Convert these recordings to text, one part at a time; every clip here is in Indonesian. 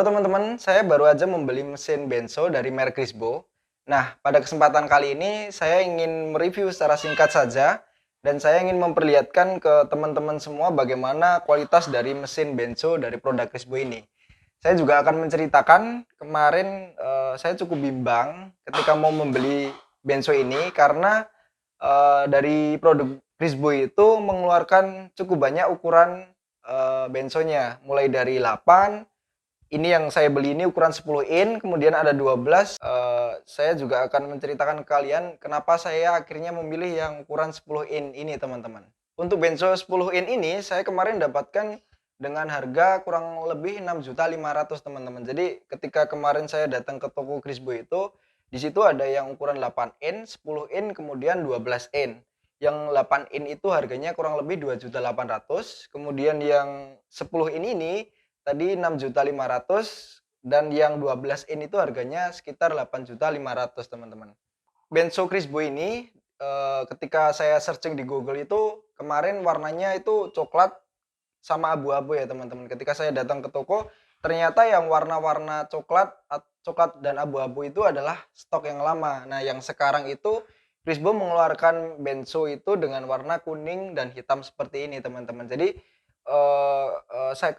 Halo teman-teman, saya baru aja membeli mesin benso dari merek Crisbo. Nah, pada kesempatan kali ini saya ingin mereview secara singkat saja dan saya ingin memperlihatkan ke teman-teman semua bagaimana kualitas dari mesin benso dari produk Crisbo ini. Saya juga akan menceritakan kemarin saya cukup bimbang ketika mau membeli benso ini karena dari produk Crisbo itu mengeluarkan cukup banyak ukuran bensonya, mulai dari 8. Ini yang saya beli ini ukuran 10 in, kemudian ada 12. Saya juga akan menceritakan ke kalian kenapa saya akhirnya memilih yang ukuran 10 in ini, teman-teman. Untuk benzo 10 in ini saya kemarin dapatkan dengan harga kurang lebih 6.500.000, teman-teman. Jadi ketika kemarin saya datang ke toko Crisbo itu, di situ ada yang ukuran 8 in, 10 in, kemudian 12 in. Yang 8 in itu harganya kurang lebih 2.800.000, kemudian yang 10 in ini tadi 6.500.000 dan yang 12 in itu harganya sekitar 8.500.000, teman-teman. Benzo Crisbo ini ketika saya searching di Google itu kemarin warnanya itu coklat sama abu-abu ya, teman-teman. Ketika saya datang ke toko, ternyata yang warna-warna coklat dan abu-abu itu adalah stok yang lama. Nah, yang sekarang itu Crisbo mengeluarkan benzo itu dengan warna kuning dan hitam seperti ini, teman-teman. Jadi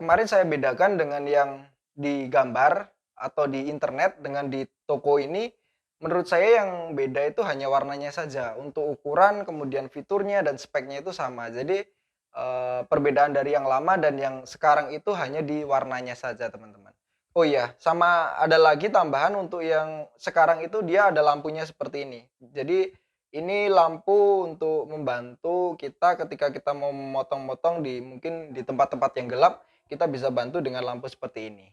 kemarin saya bedakan dengan yang di gambar atau di internet dengan di toko ini. Menurut saya yang beda itu hanya warnanya saja. Untuk ukuran, kemudian fiturnya dan speknya itu sama. Jadi perbedaan dari yang lama dan yang sekarang itu hanya di warnanya saja, teman-teman. Oh iya, sama ada lagi tambahan untuk yang sekarang itu dia ada lampunya seperti ini. Jadi ini lampu untuk membantu kita ketika kita mau memotong-motong mungkin di tempat-tempat yang gelap, kita bisa bantu dengan lampu seperti ini.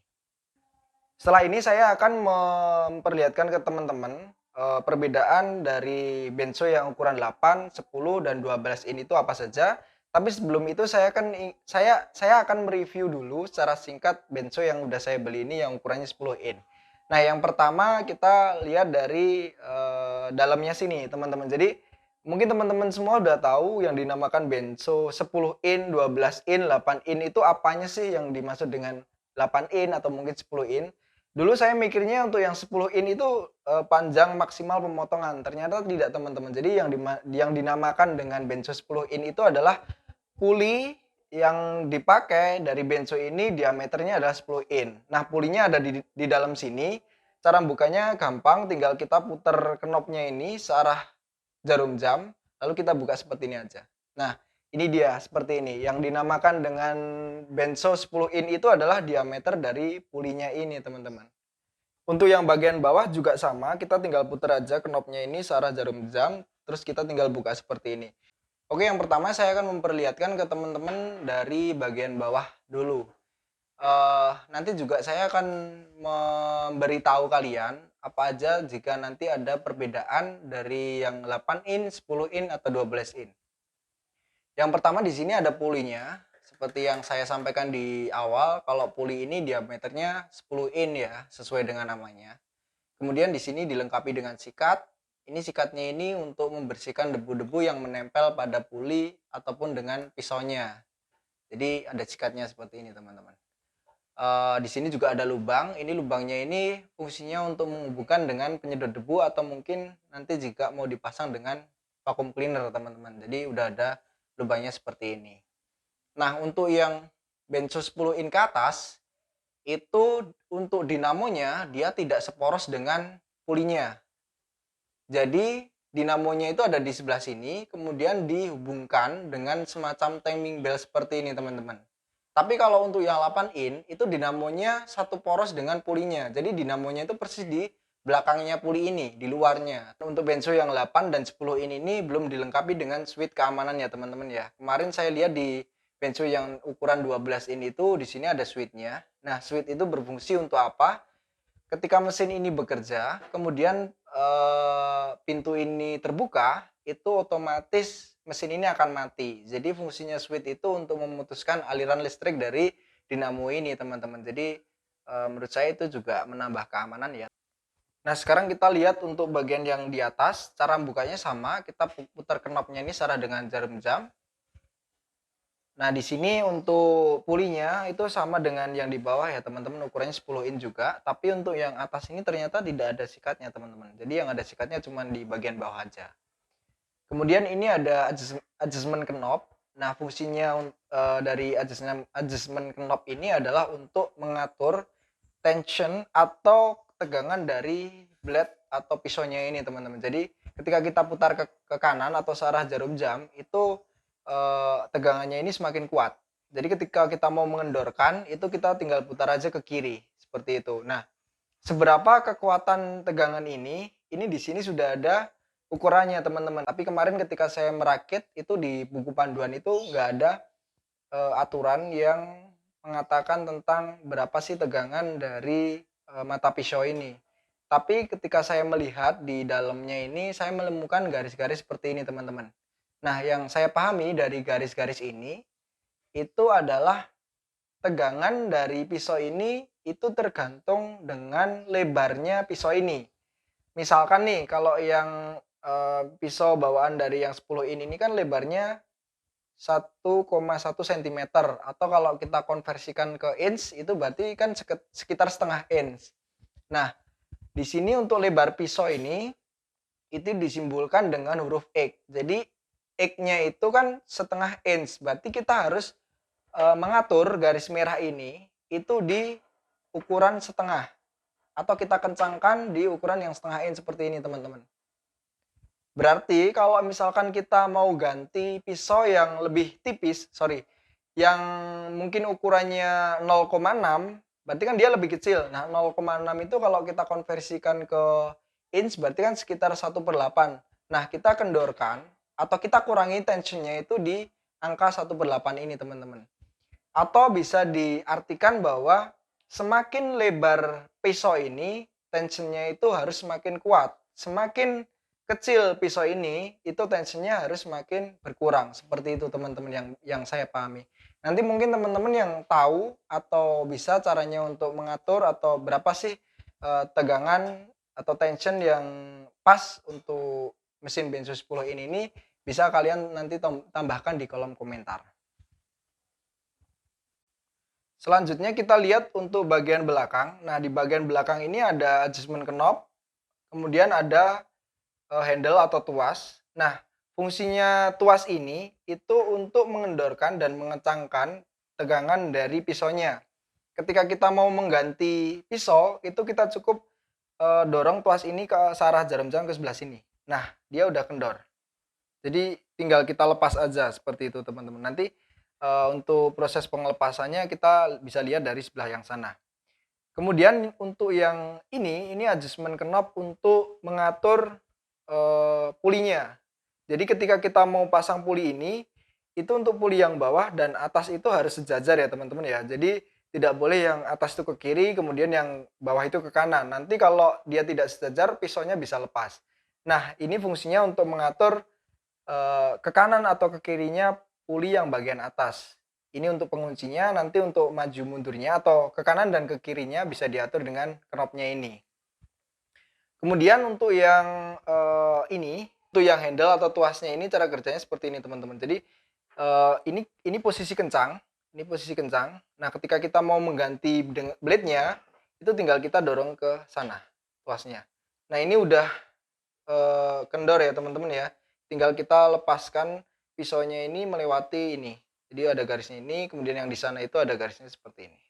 Setelah ini saya akan memperlihatkan ke teman-teman perbedaan dari benzo yang ukuran 8, 10 dan 12 in itu apa saja. Tapi sebelum itu saya akan mereview dulu secara singkat benzo yang udah saya beli ini yang ukurannya 10 in. Nah, yang pertama kita lihat dari dalamnya sini, teman-teman. Jadi mungkin teman-teman semua udah tahu yang dinamakan benzo 10 in, 12 in, 8 in itu apanya sih yang dimaksud dengan 8 in atau mungkin 10 in. Dulu saya mikirnya untuk yang 10 in itu panjang maksimal pemotongan. Ternyata tidak, teman-teman. Jadi yang dinamakan dengan benzo 10 in itu adalah puli yang dipakai dari benzo ini diameternya adalah 10 in. Nah, pulinya ada di dalam sini. Cara bukanya gampang, tinggal kita putar knopnya ini searah jarum jam, lalu kita buka seperti ini aja. Nah, ini dia seperti ini. Yang dinamakan dengan benzo 10 in itu adalah diameter dari pulinya ini, teman-teman. Untuk yang bagian bawah juga sama, kita tinggal putar aja knopnya ini searah jarum jam, terus kita tinggal buka seperti ini. Oke, yang pertama saya akan memperlihatkan ke teman-teman dari bagian bawah dulu. Nanti juga saya akan memberitahu kalian apa aja jika nanti ada perbedaan dari yang 8 in, 10 in atau 12 in. Yang pertama di sini ada pulinya. Seperti yang saya sampaikan di awal, kalau puli ini diameternya 10 in ya, sesuai dengan namanya. Kemudian di sini dilengkapi dengan sikat. Ini sikatnya ini untuk membersihkan debu-debu yang menempel pada puli ataupun dengan pisaunya. Jadi ada sikatnya seperti ini, teman-teman. Di sini juga ada lubang. Ini lubangnya ini fungsinya untuk menghubungkan dengan penyedot debu atau mungkin nanti jika mau dipasang dengan vacuum cleaner, teman-teman. Jadi udah ada lubangnya seperti ini. Nah, untuk yang benzo 10 in ke atas itu untuk dinamonya dia tidak seporos dengan pulinya. Jadi dinamonya itu ada di sebelah sini, kemudian dihubungkan dengan semacam timing bell seperti ini, teman-teman. Tapi kalau untuk yang 8 in itu dinamonya satu poros dengan pulinya. Jadi dinamonya itu persis di belakangnya puli ini, di luarnya. Untuk benzo yang 8 dan 10 in ini belum dilengkapi dengan switch keamanan ya, teman-teman ya. Kemarin saya lihat di benzo yang ukuran 12 in itu di sini ada switchnya. Nah, switch itu berfungsi untuk apa? Ketika mesin ini bekerja, kemudian pintu ini terbuka, itu otomatis mesin ini akan mati. Jadi fungsinya switch itu untuk memutuskan aliran listrik dari dinamo ini, teman-teman. Jadi menurut saya itu juga menambah keamanan ya. Nah, sekarang kita lihat untuk bagian yang di atas, cara bukanya sama. Kita putar knopnya ini secara dengan jarum jam. Nah, di sini untuk pulinya itu sama dengan yang di bawah ya teman-teman, ukurannya 10 in juga, tapi untuk yang atas ini ternyata tidak ada sikatnya teman-teman. Jadi yang ada sikatnya cuma di bagian bawah aja. Kemudian ini ada adjustment knob. Nah, fungsinya dari adjustment knob ini adalah untuk mengatur tension atau tegangan dari blade atau pisaunya ini teman-teman. Jadi ketika kita putar ke kanan atau searah jarum jam itu tegangannya ini semakin kuat. Jadi ketika kita mau mengendorkan itu kita tinggal putar aja ke kiri seperti itu. Nah, seberapa kekuatan tegangan ini di sini sudah ada ukurannya teman-teman. Tapi kemarin ketika saya merakit itu di buku panduan itu nggak ada aturan yang mengatakan tentang berapa sih tegangan dari mata pisau ini. Tapi ketika saya melihat di dalamnya ini saya menemukan garis-garis seperti ini teman-teman. Nah, yang saya pahami dari garis-garis ini itu adalah tegangan dari pisau ini itu tergantung dengan lebarnya pisau ini. Misalkan nih kalau yang pisau bawaan dari yang 10 ini kan lebarnya 1,1 cm atau kalau kita konversikan ke inch itu berarti kan sekitar setengah inch. Nah, di sini untuk lebar pisau ini itu disimbolkan dengan huruf X. Jadi X-nya itu kan setengah inch. Berarti kita harus mengatur garis merah ini itu di ukuran setengah atau kita kencangkan di ukuran yang setengah inch seperti ini teman-teman. Berarti kalau misalkan kita mau ganti pisau yang lebih tipis, yang mungkin ukurannya 0,6, berarti kan dia lebih kecil. Nah, 0,6 itu kalau kita konversikan ke inch berarti kan sekitar 1/8. Nah, kita kendorkan atau kita kurangi tensionnya itu di angka 1/8 ini teman-teman. Atau bisa diartikan bahwa semakin lebar pisau ini, tensionnya itu harus semakin kuat. Semakin kecil pisau ini, itu tensionnya harus semakin berkurang. Seperti itu teman-teman yang saya pahami. Nanti mungkin teman-teman yang tahu atau bisa caranya untuk mengatur atau berapa sih tegangan atau tension yang pas untuk mesin Benzo 10 ini bisa kalian nanti tambahkan di kolom komentar. Selanjutnya kita lihat untuk bagian belakang. Nah, di bagian belakang ini ada adjustment knob, kemudian ada handle atau tuas. Nah, fungsinya tuas ini itu untuk mengendorkan dan mengencangkan tegangan dari pisaunya. Ketika kita mau mengganti pisau, itu kita cukup dorong tuas ini ke searah jarum jam ke sebelah sini. Nah, dia udah kendor. Jadi tinggal kita lepas aja seperti itu teman-teman. Nanti untuk proses pengelepasannya kita bisa lihat dari sebelah yang sana. Kemudian untuk yang ini adjustment knob untuk mengatur pulinya. Jadi ketika kita mau pasang puli ini, itu untuk puli yang bawah dan atas itu harus sejajar ya teman-teman ya. Jadi tidak boleh yang atas itu ke kiri, kemudian yang bawah itu ke kanan. Nanti kalau dia tidak sejajar, pisaunya bisa lepas. Nah, ini fungsinya untuk mengatur ke kanan atau ke kirinya puli yang bagian atas. Ini untuk penguncinya, nanti untuk maju mundurnya atau ke kanan dan ke kirinya bisa diatur dengan knobnya ini. Kemudian untuk yang untuk yang handle atau tuasnya ini cara kerjanya seperti ini teman-teman. Jadi ini posisi kencang, ini posisi kencang. Nah, ketika kita mau mengganti blade-nya, itu tinggal kita dorong ke sana tuasnya. Nah, ini udah kendor ya teman-teman ya. Tinggal kita lepaskan pisaunya ini melewati ini. Jadi ada garisnya ini, kemudian yang di sana itu ada garisnya seperti ini.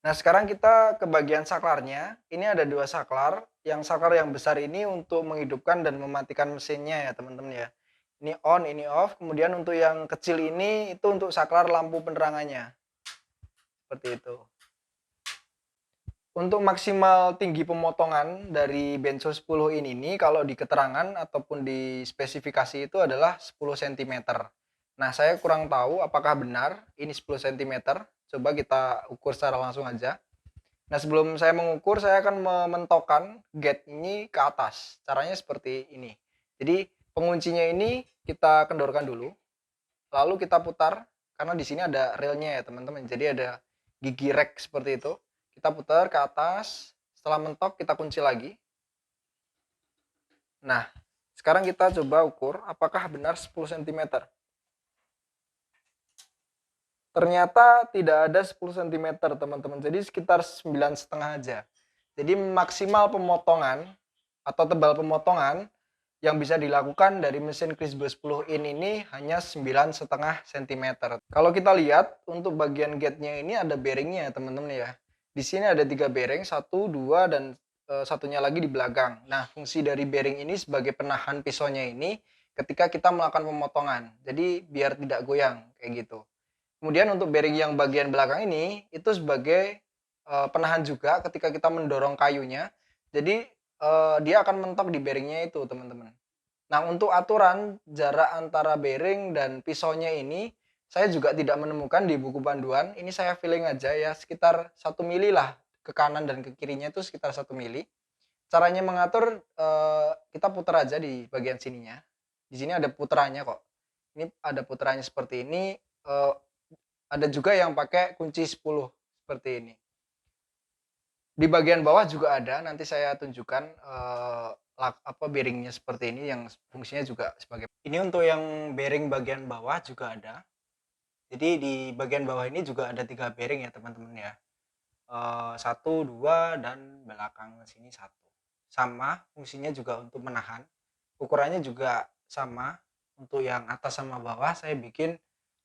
Nah, sekarang kita ke bagian saklarnya. Ini ada dua saklar. Yang saklar yang besar ini untuk menghidupkan dan mematikan mesinnya ya teman-teman ya. Ini on, ini off. Kemudian untuk yang kecil ini itu untuk saklar lampu penerangannya. Seperti itu. Untuk maksimal tinggi pemotongan dari Benzo 10 ini kalau di keterangan ataupun di spesifikasi itu adalah 10 cm. Nah, saya kurang tahu apakah benar ini 10 cm. Coba kita ukur secara langsung aja. Nah, sebelum saya mengukur, saya akan mementokkan gate ini ke atas. Caranya seperti ini. Jadi, penguncinya ini kita kendorkan dulu. Lalu kita putar, karena di sini ada relnya ya teman-teman. Jadi ada gigi rek seperti itu. Kita putar ke atas, setelah mentok kita kunci lagi. Nah, sekarang kita coba ukur apakah benar 10 cm. Ternyata tidak ada 10 sentimeter teman-teman, jadi sekitar 9,5 aja. Jadi maksimal pemotongan atau tebal pemotongan yang bisa dilakukan dari mesin Crisbo 10 in ini hanya 9,5 sentimeter. Kalau kita lihat untuk bagian gate-nya ini ada bearingnya ya teman-teman ya. Di sini ada 3 bearing, 1, 2, dan satunya lagi di belakang. Nah, fungsi dari bearing ini sebagai penahan pisaunya ini ketika kita melakukan pemotongan. Jadi biar tidak goyang kayak gitu. Kemudian untuk bearing yang bagian belakang ini, itu sebagai, penahan juga ketika kita mendorong kayunya. Jadi, dia akan mentok di bearingnya itu, teman-teman. Nah, untuk aturan jarak antara bearing dan pisaunya ini, saya juga tidak menemukan di buku panduan. Ini saya feeling aja ya, sekitar 1 mili lah, ke kanan dan ke kirinya itu sekitar 1 mili. Caranya mengatur, kita putar aja di bagian sininya. Di sini ada puterannya kok. Ini ada puterannya seperti ini, ada juga yang pakai kunci 10 seperti ini. Di bagian bawah juga ada, nanti saya tunjukkan bearingnya seperti ini yang fungsinya juga sebagai ini untuk yang bearing bagian bawah juga ada. Jadi di bagian bawah ini juga ada 3 bearing ya teman-teman ya. 1, 2, dan belakang sini 1. Sama fungsinya juga untuk menahan. Ukurannya juga sama. Untuk yang atas sama bawah saya bikin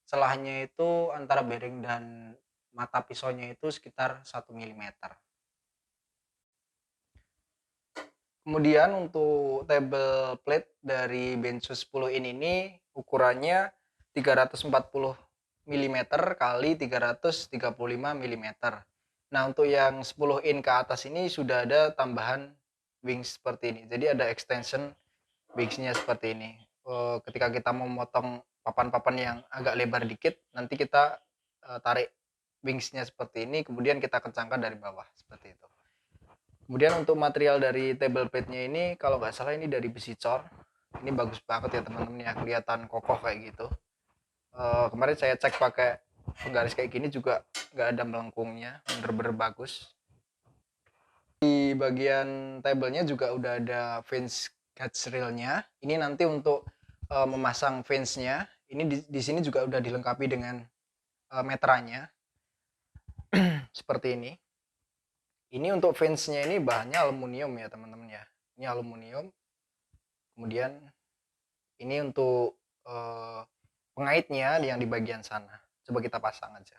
celahnya itu antara bearing dan mata pisaunya itu sekitar 1 mm. Kemudian untuk table plate dari Bensu 10 in ini ukurannya 340 mm kali 335 mm. Nah, untuk yang 10 in ke atas ini sudah ada tambahan wings seperti ini. Jadi ada extension wingsnya seperti ini. Ketika kita mau memotong papan-papan yang agak lebar dikit, nanti kita tarik wingsnya seperti ini, kemudian kita kencangkan dari bawah seperti itu. Kemudian untuk material dari table plate-nya ini, kalau nggak salah ini dari besi cor. Ini bagus banget ya teman-teman ya, kelihatan kokoh kayak gitu. Kemarin saya cek pakai penggaris kayak gini juga nggak ada melengkungnya, bener-bener bagus. Di bagian tablenya juga udah ada fence catch rail-nya. Ini nanti untuk memasang fence-nya, ini di sini juga udah dilengkapi dengan meterannya seperti ini. Ini untuk fence-nya ini bahannya aluminium ya teman-teman ya. Ini aluminium. Kemudian ini untuk pengaitnya yang di bagian sana. Coba kita pasang aja.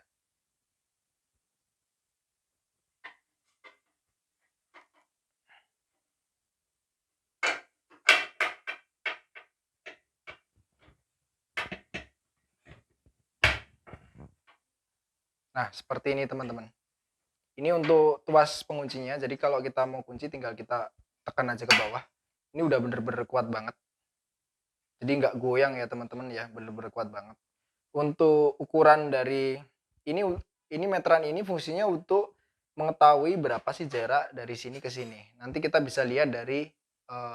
Nah, seperti ini teman-teman. Ini untuk tuas penguncinya. Jadi kalau kita mau kunci tinggal kita tekan aja ke bawah. Ini udah bener-bener kuat banget. Jadi nggak goyang ya teman-teman ya, bener-bener kuat banget. Untuk ukuran dari ini meteran ini fungsinya untuk mengetahui berapa sih jarak dari sini ke sini. Nanti kita bisa lihat dari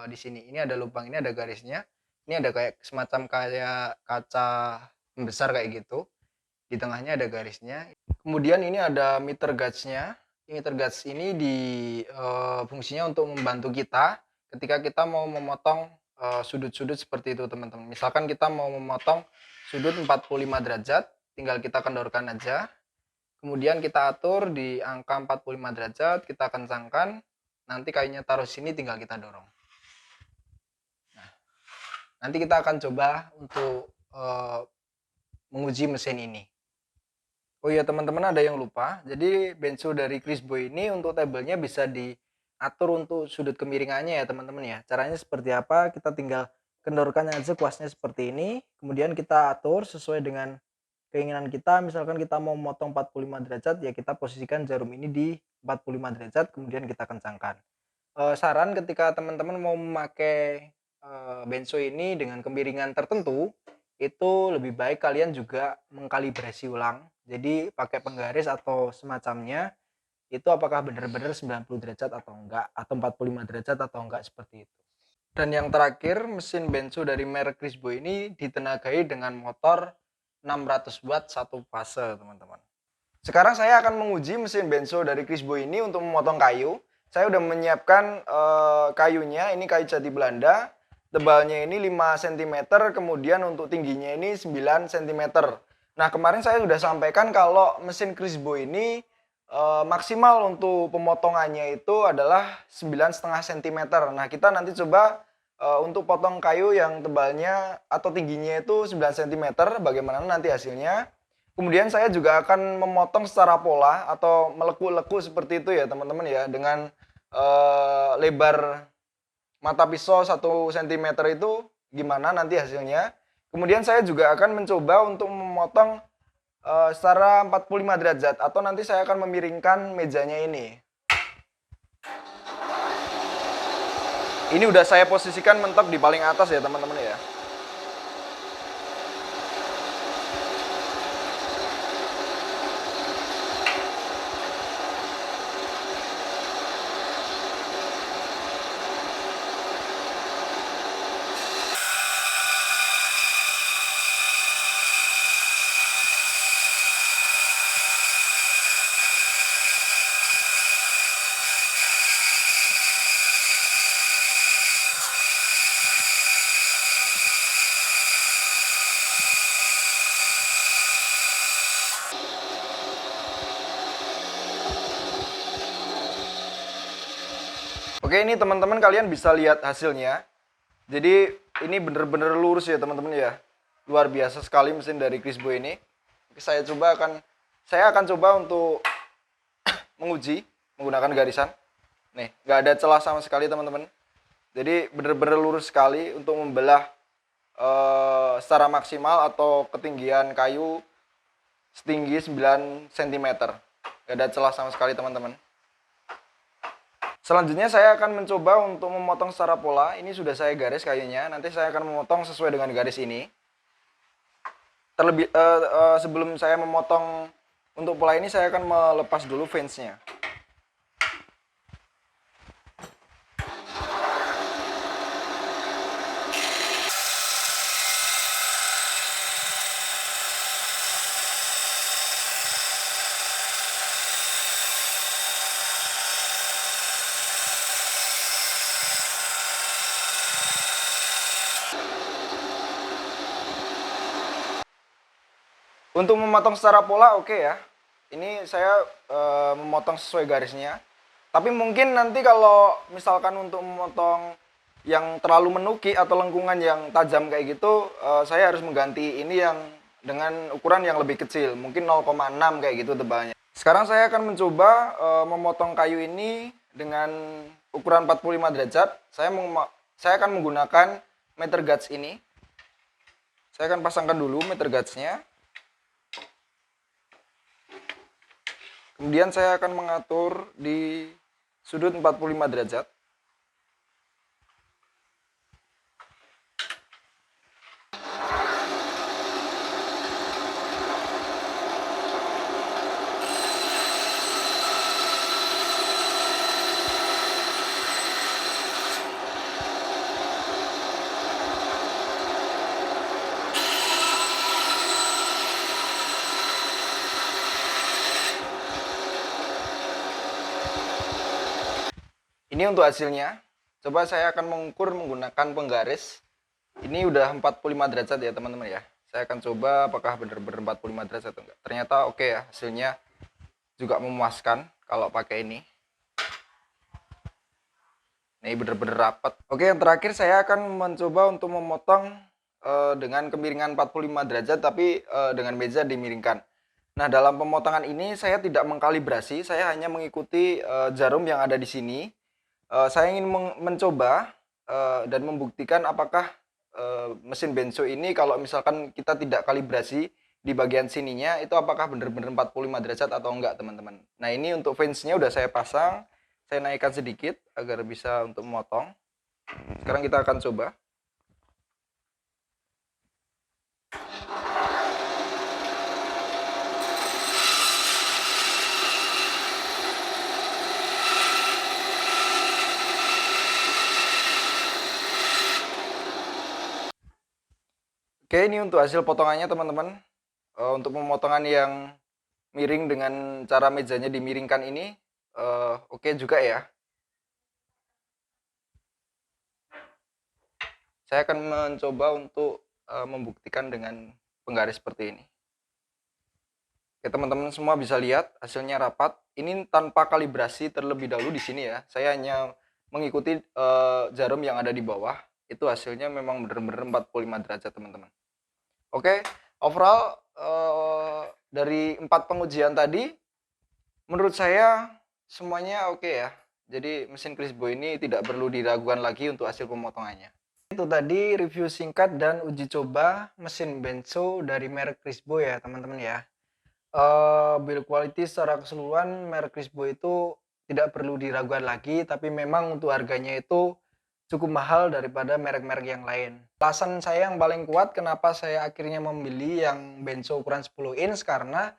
di sini. Ini ada lubang, ini ada garisnya. Ini ada kayak semacam kayak kaca besar kayak gitu. Di tengahnya ada garisnya. Kemudian ini ada meter gauge-nya. Meter gauge ini fungsinya untuk membantu kita ketika kita mau memotong sudut-sudut seperti itu teman-teman. Misalkan kita mau memotong sudut 45 derajat, tinggal kita kendorkan aja. Kemudian kita atur di angka 45 derajat, kita kencangkan. Nanti kayunya taruh sini, tinggal kita dorong. Nah, nanti kita akan coba untuk menguji mesin ini. Oh iya teman-teman, ada yang lupa. Jadi Bensu dari Crisbo ini untuk tabelnya bisa diatur untuk sudut kemiringannya ya teman-teman ya. Caranya seperti apa? Kita tinggal kendorkan aja kuasnya seperti ini. Kemudian kita atur sesuai dengan keinginan kita. Misalkan kita mau memotong 45 derajat, ya kita posisikan jarum ini di 45 derajat, kemudian kita kencangkan. Saran ketika teman-teman mau memakai Bensu ini dengan kemiringan tertentu, itu lebih baik kalian juga mengkalibrasi ulang. Jadi pakai penggaris atau semacamnya, itu apakah benar-benar 90 derajat atau enggak, atau 45 derajat atau enggak, seperti itu. Dan yang terakhir, mesin Bensu dari merek Crisbo ini ditenagai dengan motor 600 watt satu fase teman-teman. Sekarang saya akan menguji mesin Bensu dari Crisbo ini untuk memotong kayu. Saya udah menyiapkan kayunya, ini kayu jati Belanda. Tebalnya ini 5 cm, kemudian untuk tingginya ini 9 cm. Nah, kemarin saya sudah sampaikan kalau mesin Crisbo ini maksimal untuk pemotongannya itu adalah 9,5 cm. Nah, kita nanti coba untuk potong kayu yang tebalnya atau tingginya itu 9 cm, bagaimana nanti hasilnya. Kemudian saya juga akan memotong secara pola atau meleku-leku seperti itu ya teman-teman ya, dengan lebar mata pisau 1 cm itu gimana nanti hasilnya. Kemudian saya juga akan mencoba untuk memotong secara 45 derajat atau nanti saya akan memiringkan mejanya ini. Ini udah saya posisikan mentok di paling atas ya teman-teman ya. Oke, ini teman-teman kalian bisa lihat hasilnya. Jadi ini bener-bener lurus ya teman-teman ya. Luar biasa sekali mesin dari Crisbo ini. Saya akan coba untuk menguji menggunakan garisan. Nih, nggak ada celah sama sekali teman-teman. Jadi bener-bener lurus sekali untuk membelah secara maksimal atau ketinggian kayu setinggi 9 cm. Nggak ada celah sama sekali teman-teman. Selanjutnya saya akan mencoba untuk memotong secara pola. Ini sudah saya garis kayunya. Nanti saya akan memotong sesuai dengan garis ini. Sebelum saya memotong untuk pola ini, saya akan melepas dulu fansnya. Untuk memotong secara pola oke ya. Ini saya memotong sesuai garisnya. Tapi mungkin nanti kalau misalkan untuk memotong yang terlalu menuki atau lengkungan yang tajam kayak gitu, saya harus mengganti ini yang dengan ukuran yang lebih kecil, mungkin 0,6 kayak gitu tebalnya. Sekarang saya akan mencoba memotong kayu ini dengan ukuran 45 derajat. Saya akan menggunakan meter gauge ini. Saya akan pasangkan dulu meter gauge-nya. Kemudian saya akan mengatur di sudut 45 derajat. Ini untuk hasilnya. Coba saya akan mengukur menggunakan penggaris. Ini udah 45 derajat ya teman-teman ya. Saya akan coba apakah benar-benar 45 derajat atau enggak. Ternyata oke ya, hasilnya juga memuaskan kalau pakai ini. Ini benar-benar rapat. Oke, yang terakhir saya akan mencoba untuk memotong dengan kemiringan 45 derajat tapi dengan meja dimiringkan. Nah, dalam pemotongan ini saya tidak mengkalibrasi, saya hanya mengikuti jarum yang ada di sini. Saya ingin mencoba dan membuktikan apakah mesin benso ini kalau misalkan kita tidak kalibrasi di bagian sininya itu apakah benar-benar 45 derajat atau enggak teman-teman. Nah, ini untuk fansnya udah saya pasang, saya naikkan sedikit agar bisa untuk memotong. Sekarang kita akan coba. Oke, ini untuk hasil potongannya teman-teman. Untuk pemotongan yang miring dengan cara mejanya dimiringkan ini, oke juga ya. Saya akan mencoba untuk membuktikan dengan penggaris seperti ini. Oke, teman-teman semua bisa lihat hasilnya rapat. Ini tanpa kalibrasi terlebih dahulu di sini ya. Saya hanya mengikuti jarum yang ada di bawah. Itu hasilnya memang benar-benar 45 derajat, teman-teman. Oke, overall dari 4 pengujian tadi, menurut saya semuanya oke ya. Jadi mesin Crisbo ini tidak perlu diragukan lagi untuk hasil pemotongannya. Itu tadi review singkat dan uji coba mesin benzo dari merek Crisbo ya, teman-teman ya. Build quality secara keseluruhan merek Crisbo itu tidak perlu diragukan lagi, tapi memang untuk harganya itu cukup mahal daripada merek-merek yang lain. Alasan saya yang paling kuat kenapa saya akhirnya memilih yang benzo ukuran 10 inch karena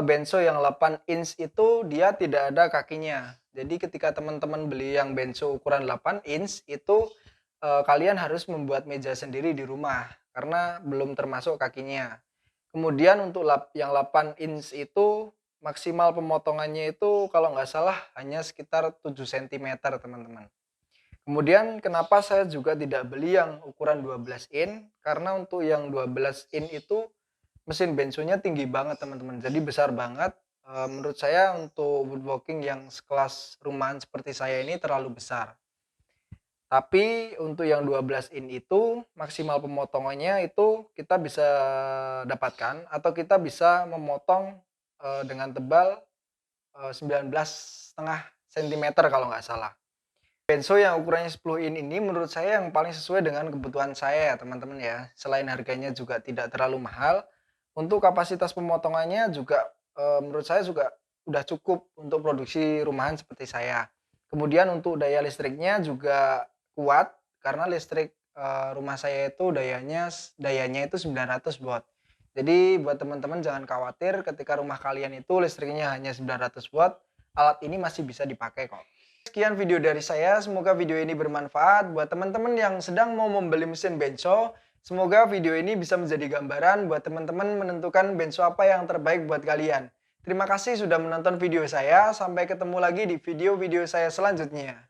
benzo yang 8 inch itu dia tidak ada kakinya. Jadi ketika teman-teman beli yang benzo ukuran 8 inch itu kalian harus membuat meja sendiri di rumah karena belum termasuk kakinya. Kemudian untuk yang 8 inch itu maksimal pemotongannya itu kalau nggak salah hanya sekitar 7 sentimeter, teman-teman. Kemudian kenapa saya juga tidak beli yang ukuran 12 in, karena untuk yang 12 in itu mesin benzonya tinggi banget, teman-teman. Jadi besar banget. Menurut saya untuk woodworking yang sekelas rumahan seperti saya ini terlalu besar. Tapi untuk yang 12 in itu maksimal pemotongannya itu kita bisa dapatkan atau kita bisa memotong dengan tebal 19,5 cm kalau nggak salah. Benzo yang ukurannya 10 in ini menurut saya yang paling sesuai dengan kebutuhan saya ya, teman-teman ya. Selain harganya juga tidak terlalu mahal, untuk kapasitas pemotongannya juga menurut saya juga udah cukup untuk produksi rumahan seperti saya. Kemudian untuk daya listriknya juga kuat karena listrik rumah saya itu dayanya itu 900 watt. Jadi buat teman-teman jangan khawatir ketika rumah kalian itu listriknya hanya 900 watt, alat ini masih bisa dipakai kok. Sekian video dari saya, semoga video ini bermanfaat buat teman-teman yang sedang mau membeli mesin benzo. Semoga video ini bisa menjadi gambaran buat teman-teman menentukan benzo apa yang terbaik buat kalian. Terima kasih sudah menonton video saya, sampai ketemu lagi di video-video saya selanjutnya.